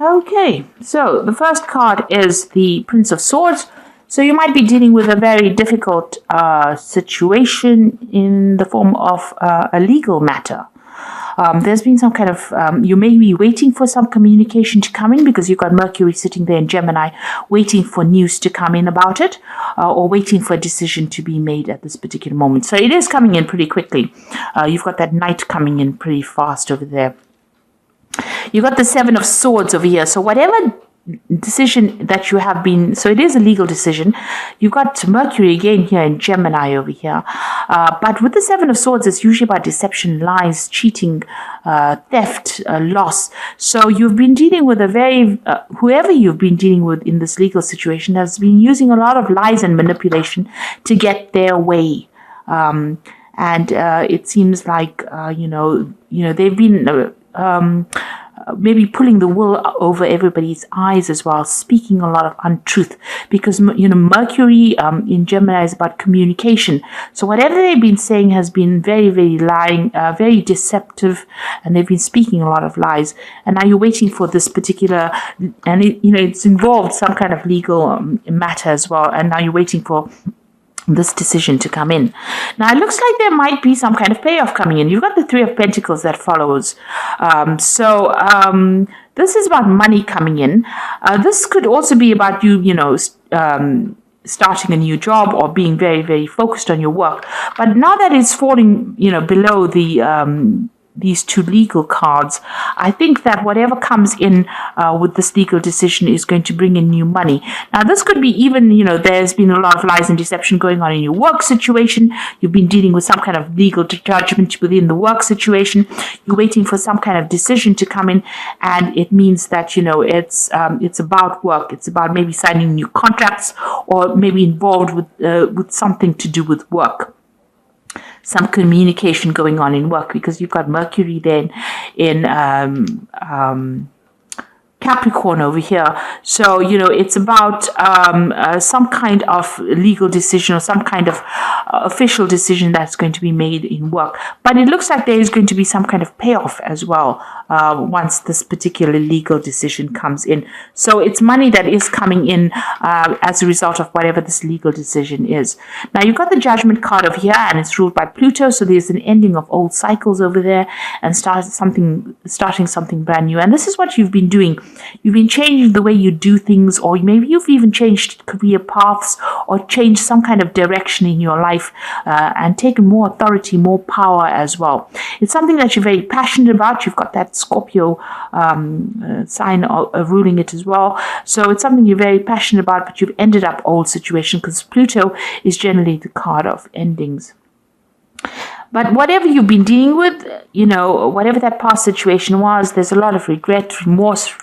Okay, so the first card is the Prince of Swords. So you might be dealing with a very difficult situation in the form of a legal matter. There's been some kind of, you may be waiting for some communication to come in because you've got Mercury sitting there in Gemini waiting for news to come in about it, or waiting for a decision to be made at this particular moment. So it is coming in pretty quickly. You've got that Knight coming in pretty fast over there. You've got the Seven of Swords over here. So whatever decision that you have been, so it is a legal decision. You've got Mercury again here in Gemini over here. But with the Seven of Swords, it's usually about deception, lies, cheating, theft, loss. So you've been dealing with a very, whoever you've been dealing with in this legal situation has been using a lot of lies and manipulation to get their way. And it seems like, they've been maybe pulling the wool over everybody's eyes as well, speaking a lot of untruth, because Mercury in Gemini is about communication. So whatever they've been saying has been very, very lying, very deceptive, and they've been speaking a lot of lies. And now you're waiting for this particular, and it's involved some kind of legal matter as well. And now you're waiting for this decision to come in. Now it looks like there might be some kind of payoff coming in. You've got the Three of Pentacles that follows. This is about money coming in. This could also be about you, starting a new job or being very, very focused on your work. But now that it's falling, below the these two legal cards, I think that whatever comes in with this legal decision is going to bring in new money. Now, this could be even, there's been a lot of lies and deception going on in your work situation. You've been dealing with some kind of legal judgment within the work situation. You're waiting for some kind of decision to come in, and it means that, it's about work. It's about maybe signing new contracts or maybe involved with something to do with work. Some communication going on in work, because you've got Mercury then in Capricorn over here. So, it's about some kind of legal decision or some kind of official decision that's going to be made in work. But it looks like there is going to be some kind of payoff as well once this particular legal decision comes in. So it's money that is coming in as a result of whatever this legal decision is. Now, you've got the Judgment card over here, and it's ruled by Pluto. So there's an ending of old cycles over there and starting something brand new. And this is what you've been doing. You've been changing the way you do things, or maybe you've even changed career paths or changed some kind of direction in your life and taken more authority, more power as well. It's something that you're very passionate about. You've got that Scorpio sign ruling it as well. So it's something you're very passionate about, but you've ended up old situation, because Pluto is generally the card of endings. But whatever you've been dealing with, whatever that past situation was, there's a lot of regret, remorse,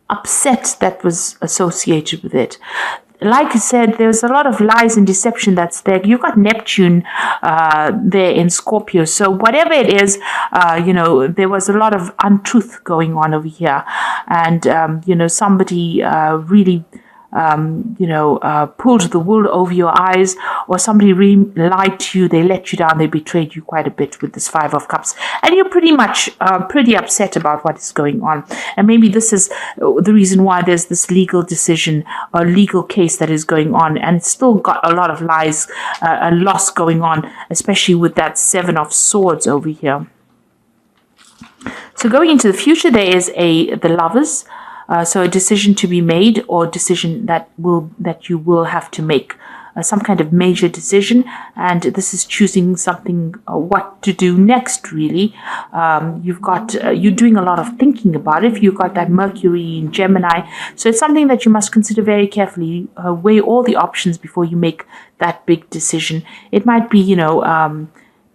upset that was associated with it. Like I said, there's a lot of lies and deception that's there. You've got Neptune there in Scorpio. So whatever it is, there was a lot of untruth going on over here. And, somebody really pulled the wool over your eyes, or somebody really lied to you, they let you down, they betrayed you quite a bit with this Five of Cups. And you're pretty much pretty upset about what is going on. And maybe this is the reason why there's this legal decision or legal case that is going on. And it's still got a lot of lies, a loss going on, especially with that Seven of Swords over here. So going into the future, there is the Lovers. So a decision to be made, or decision that you will have to make, some kind of major decision, and this is choosing something, what to do next. Really, you're doing a lot of thinking about it. You've got that Mercury in Gemini, so it's something that you must consider very carefully. Weigh all the options before you make that big decision. It might be,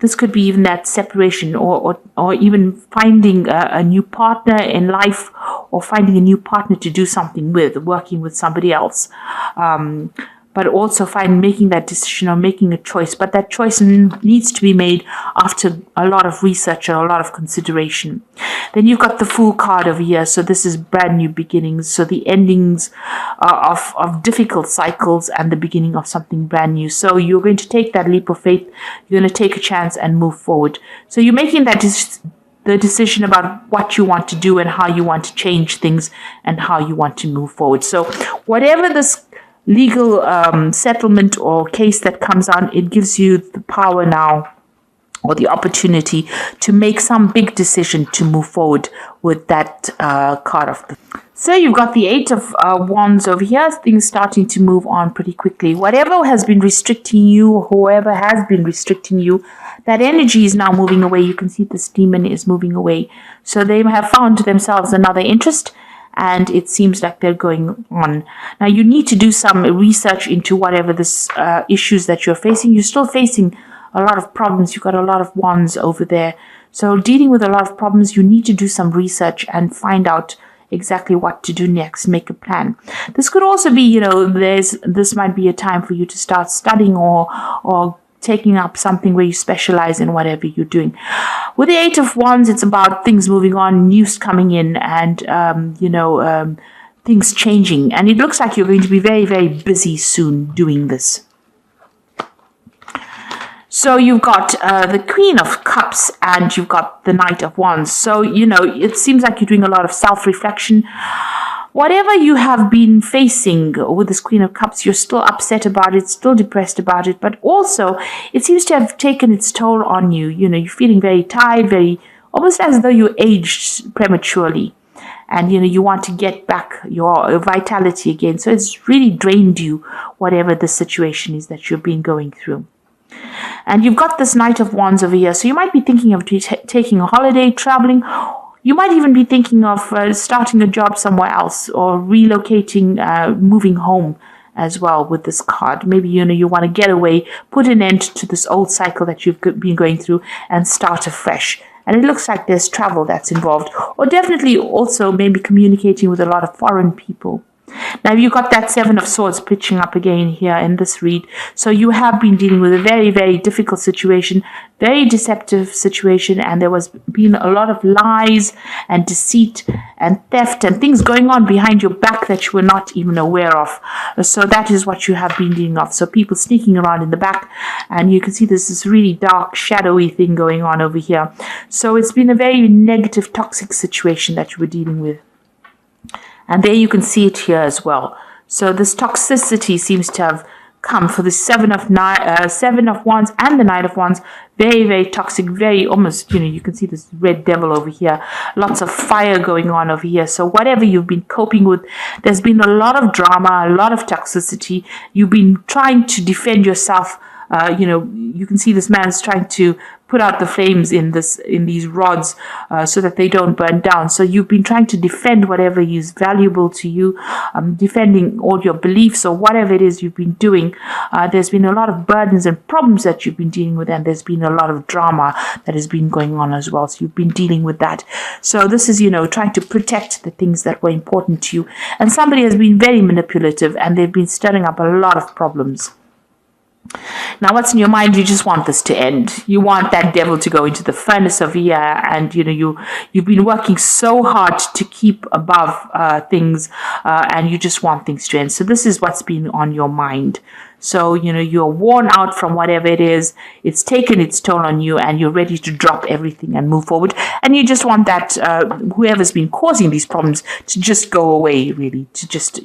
this could be even that separation, or even finding a new partner in life, or finding a new partner to do something with, working with somebody else. But also making that decision or making a choice. But that choice needs to be made after a lot of research or a lot of consideration. Then you've got the Fool card over here. So this is brand new beginnings. So the endings of difficult cycles and the beginning of something brand new. So you're going to take that leap of faith. You're going to take a chance and move forward. So you're making that the decision about what you want to do and how you want to change things and how you want to move forward. So whatever this legal settlement or case that comes on, it gives you the power now or the opportunity to make some big decision to move forward with that card of the. So you've got the Eight of Wands over here, things starting to move on pretty quickly. Whatever has been restricting you, whoever has been restricting you, that energy is now moving away. You can see this demon is moving away. So they have found themselves another interest, and it seems like they're going on. Now you need to do some research into whatever this issues that you're facing. You're still facing a lot of problems. You've got a lot of wands over there. So dealing with a lot of problems, you need to do some research and find out exactly what to do next, make a plan. This could also be, this might be a time for you to start studying or taking up something where you specialize in whatever you're doing. With the Eight of Wands, it's about things moving on, news coming in, and, things changing. And it looks like you're going to be very, very busy soon doing this. So you've got the Queen of Cups and you've got the Knight of Wands. So, it seems like you're doing a lot of self-reflection. Whatever you have been facing with this Queen of Cups, you're still upset about it, still depressed about it. But also, it seems to have taken its toll on you. You're feeling very tired, almost as though you aged prematurely. And, you want to get back your vitality again. So it's really drained you, whatever the situation is that you've been going through. And you've got this Knight of Wands over here. So you might be thinking of taking a holiday, traveling. You might even be thinking of starting a job somewhere else or relocating, moving home as well with this card. Maybe, you want to get away, put an end to this old cycle that you've been going through and start afresh. And it looks like there's travel that's involved, or definitely also maybe communicating with a lot of foreign people. Now you've got that Seven of Swords pitching up again here in this read. So you have been dealing with a very, very difficult situation, very deceptive situation, and there was been a lot of lies and deceit and theft and things going on behind your back that you were not even aware of. So that is what you have been dealing with. So people sneaking around in the back, and you can see there's this really dark, shadowy thing going on over here. So it's been a very negative, toxic situation that you were dealing with. And there you can see it here as well. So this toxicity seems to have come for the Seven of Wands and the Knight of Wands. Very, very toxic, very almost, you can see this red devil over here. Lots of fire going on over here. So whatever you've been coping with, there's been a lot of drama, a lot of toxicity. You've been trying to defend yourself. You can see this man's trying to put out the flames in these rods so that they don't burn down. So you've been trying to defend whatever is valuable to you, defending all your beliefs or whatever it is you've been doing. There's been a lot of burdens and problems that you've been dealing with, and there's been a lot of drama that has been going on as well. So you've been dealing with that. So this is, trying to protect the things that were important to you. And somebody has been very manipulative, and they've been stirring up a lot of problems. Now, what's in your mind? You just want this to end. You want that devil to go into the furnace of here, and you've been working so hard to keep above things, and you just want things to end. So this is what's been on your mind. So you're worn out from whatever it is. It's taken its toll on you, and you're ready to drop everything and move forward. And you just want that whoever's been causing these problems to just go away, really, to just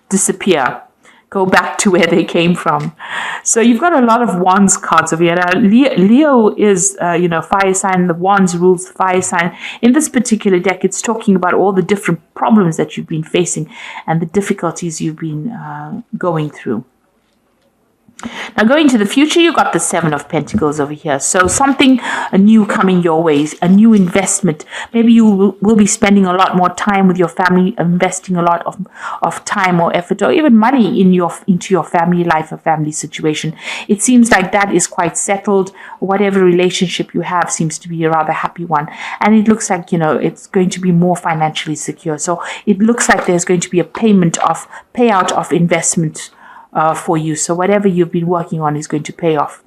disappear. Go back to where they came from. So you've got a lot of Wands cards over here. Now, Leo is, fire sign. The Wands rules the fire sign. In this particular deck, it's talking about all the different problems that you've been facing and the difficulties you've been going through. Now, going to the future, you've got the Seven of Pentacles over here. So something new coming your way, a new investment. Maybe you will be spending a lot more time with your family, investing a lot of time or effort or even money into your family life or family situation. It seems like that is quite settled. Whatever relationship you have seems to be a rather happy one. And it looks like, it's going to be more financially secure. So it looks like there's going to be a payout of investment for you. So whatever you've been working on is going to pay off.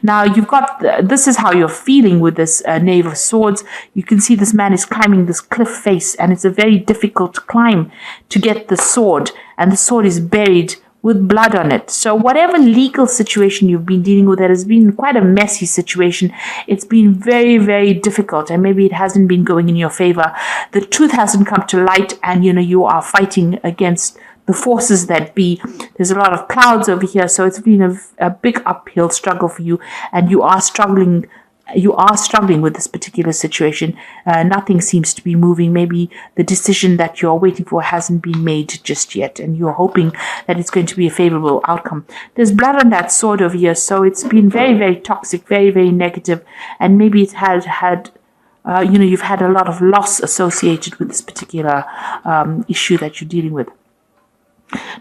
Now you've got, this is how you're feeling with this Knave of Swords. You can see this man is climbing this cliff face, and it's a very difficult climb to get the sword, and the sword is buried with blood on it. So whatever legal situation you've been dealing with, that has been quite a messy situation. It's been very, very difficult, and maybe it hasn't been going in your favor. The truth hasn't come to light, and you are fighting against the forces that be. There's a lot of clouds over here, so it's been a big uphill struggle for you, and you are struggling with this particular situation. Nothing seems to be moving. Maybe the decision that you're waiting for hasn't been made just yet, and you're hoping that it's going to be a favorable outcome. There's blood on that sword over here, so it's been very, very toxic, very, very negative, and maybe it has had you've had a lot of loss associated with this particular issue that you're dealing with.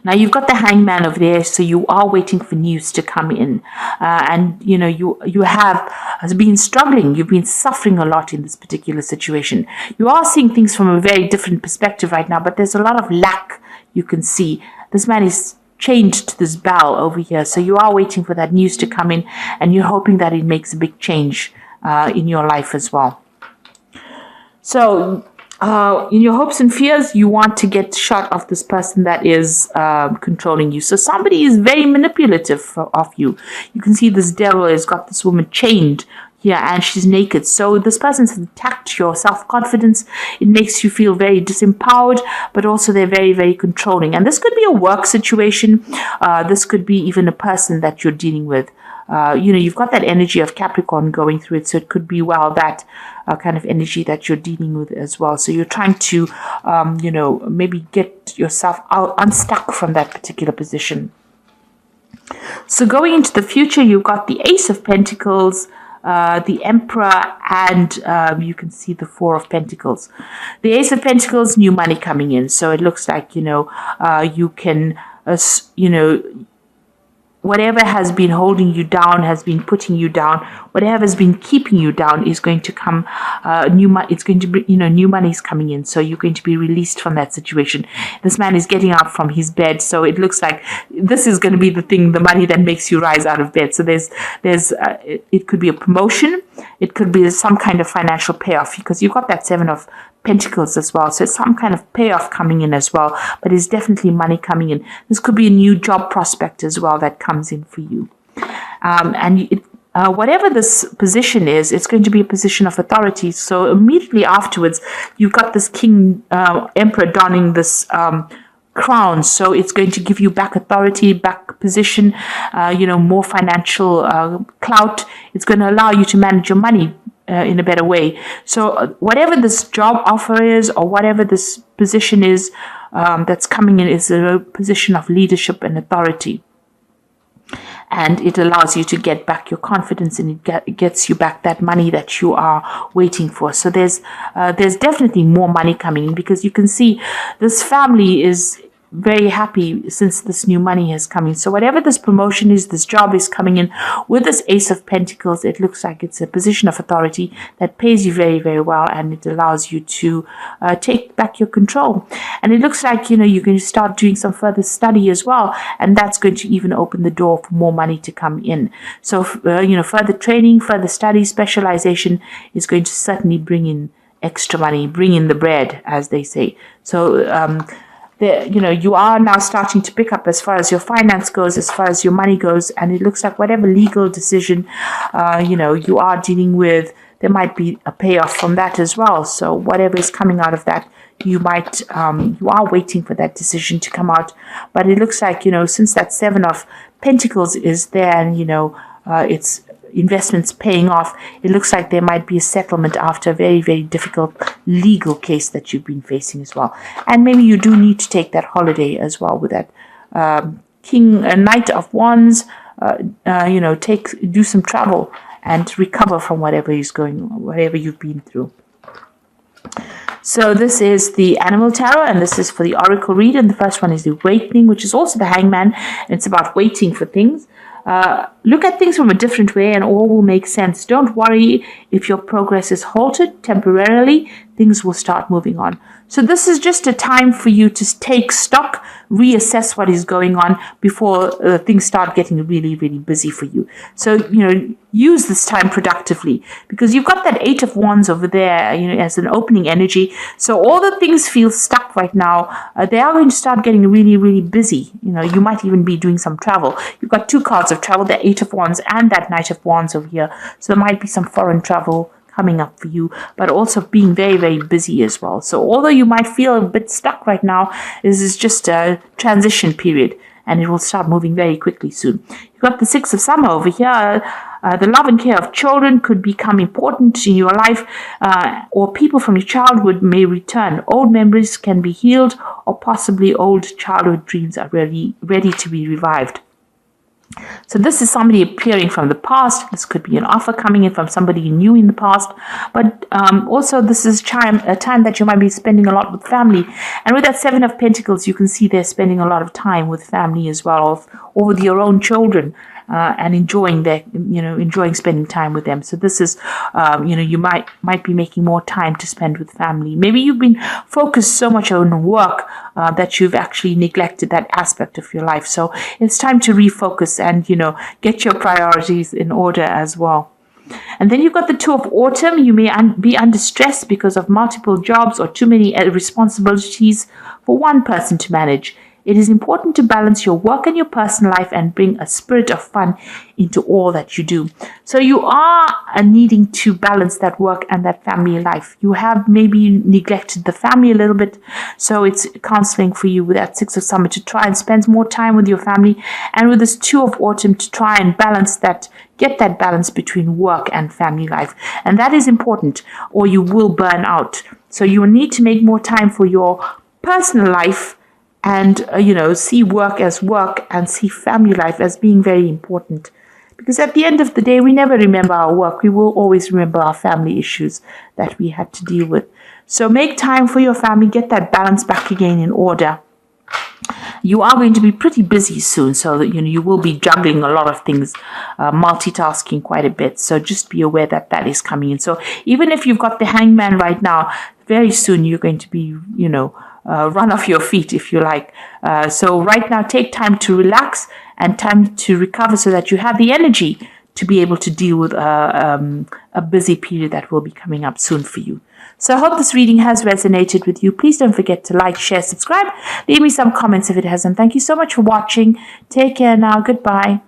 Now you've got the hangman over there, so you are waiting for news to come in, and you have been struggling. You've been suffering a lot in this particular situation. You are seeing things from a very different perspective right now, but there's a lot of lack you can see. This man is chained to this bell over here, so you are waiting for that news to come in, and you're hoping that it makes a big change in your life as well. So in your hopes and fears, you want to get shot of this person that is controlling you. So somebody is very manipulative of you. You can see this devil has got this woman chained here, and she's naked. So this person's attacked your self-confidence. It makes you feel very disempowered, but also they're very, very controlling. And this could be a work situation. This could be even a person that you're dealing with. You've got that energy of Capricorn going through it, so it could be that kind of energy that you're dealing with as well. So you're trying to, maybe get yourself unstuck from that particular position. So going into the future, you've got the Ace of Pentacles, the Emperor, and you can see the Four of Pentacles. The Ace of Pentacles, new money coming in. So it looks like, you can, whatever has been holding you down, has been putting you down, whatever has been keeping you down is going to come, it's going to be, new money is coming in. So you're going to be released from that situation. This man is getting up from his bed. So it looks like this is going to be the money that makes you rise out of bed. So it could be a promotion. It could be some kind of financial payoff, because you've got that Seven of Pentacles as well. So it's some kind of payoff coming in as well, but it's definitely money coming in. This could be a new job prospect as well that comes in for you. Whatever this position is, it's going to be a position of authority. So immediately afterwards, you've got this King, Emperor donning this crown. So it's going to give you back authority, back position, more financial clout. It's going to allow you to manage your money in a better way. So whatever this job offer is, or whatever this position is that's coming in, is a position of leadership and authority. And it allows you to get back your confidence, and it gets you back that money that you are waiting for. So there's definitely more money coming in, because you can see this family is very happy since this new money has come in. So whatever this promotion is, this job is coming in with this Ace of Pentacles, it looks like it's a position of authority that pays you very, very well, and it allows you to take back your control. And it looks like, you're going to start doing some further study as well, and that's going to even open the door for more money to come in. So, further training, further study, specialization is going to certainly bring in extra money, bring in the bread, as they say. So, you are now starting to pick up as far as your finance goes, as far as your money goes, and it looks like whatever legal decision, you are dealing with, there might be a payoff from that as well. So whatever is coming out of that, you are waiting for that decision to come out. But it looks like, since that Seven of Pentacles is there, and, it's investments paying off, it looks like there might be a settlement after a very, very difficult legal case that you've been facing as well. And maybe you do need to take that holiday as well with that Knight of Wands. Do some travel and recover from whatever you've been through. So this is the Animal Tarot, and this is for the Oracle read. And the first one is the Awakening, which is also the Hangman, and it's about waiting for things. Look at things from a different way, and all will make sense. Don't worry if your progress is halted temporarily. Things will start moving on. So this is just a time for you to take stock, reassess what is going on before things start getting really, really busy for you. So, use this time productively, because you've got that Eight of Wands over there, as an opening energy. So all the things feel stuck right now. They are going to start getting really, really busy. You might even be doing some travel. You've got two cards of travel, the Eight of Wands and that Knight of Wands over here. So there might be some foreign travel coming up for you, but also being very, very busy as well. So although you might feel a bit stuck right now, this is just a transition period, and it will start moving very quickly soon. You've got the Six of Summer over here. The love and care of children could become important in your life, or people from your childhood may return. Old memories can be healed, or possibly old childhood dreams are really ready to be revived. So this is somebody appearing from the past. This could be an offer coming in from somebody you knew in the past. But also this is a time that you might be spending a lot with family. And with that Seven of Pentacles, you can see they're spending a lot of time with family as well, or with your own children. And enjoying spending time with them. So this is, you might be making more time to spend with family. Maybe you've been focused so much on work that you've actually neglected that aspect of your life. So it's time to refocus and, get your priorities in order as well. And then you've got the Two of Autumn. You may be under stress because of multiple jobs or too many responsibilities for one person to manage. It is important to balance your work and your personal life and bring a spirit of fun into all that you do. So you are needing to balance that work and that family life. You have maybe neglected the family a little bit. So it's counseling for you with that Six of Summer to try and spend more time with your family, and with this Two of Autumn to try and balance that, get that balance between work and family life. And that is important, or you will burn out. So you will need to make more time for your personal life, and, see work as work and see family life as being very important. Because at the end of the day, we never remember our work. We will always remember our family issues that we had to deal with. So make time for your family, get that balance back again in order. You are going to be pretty busy soon, so that you will be juggling a lot of things, multitasking quite a bit. So just be aware that that is coming in. So even if you've got the Hangman right now, very soon you're going to be, run off your feet, if you like. So right now, take time to relax and time to recover so that you have the energy to be able to deal with a busy period that will be coming up soon for you. So I hope this reading has resonated with you. Please don't forget to like, share, subscribe. Leave me some comments if it hasn't. Thank you so much for watching. Take care now. Goodbye.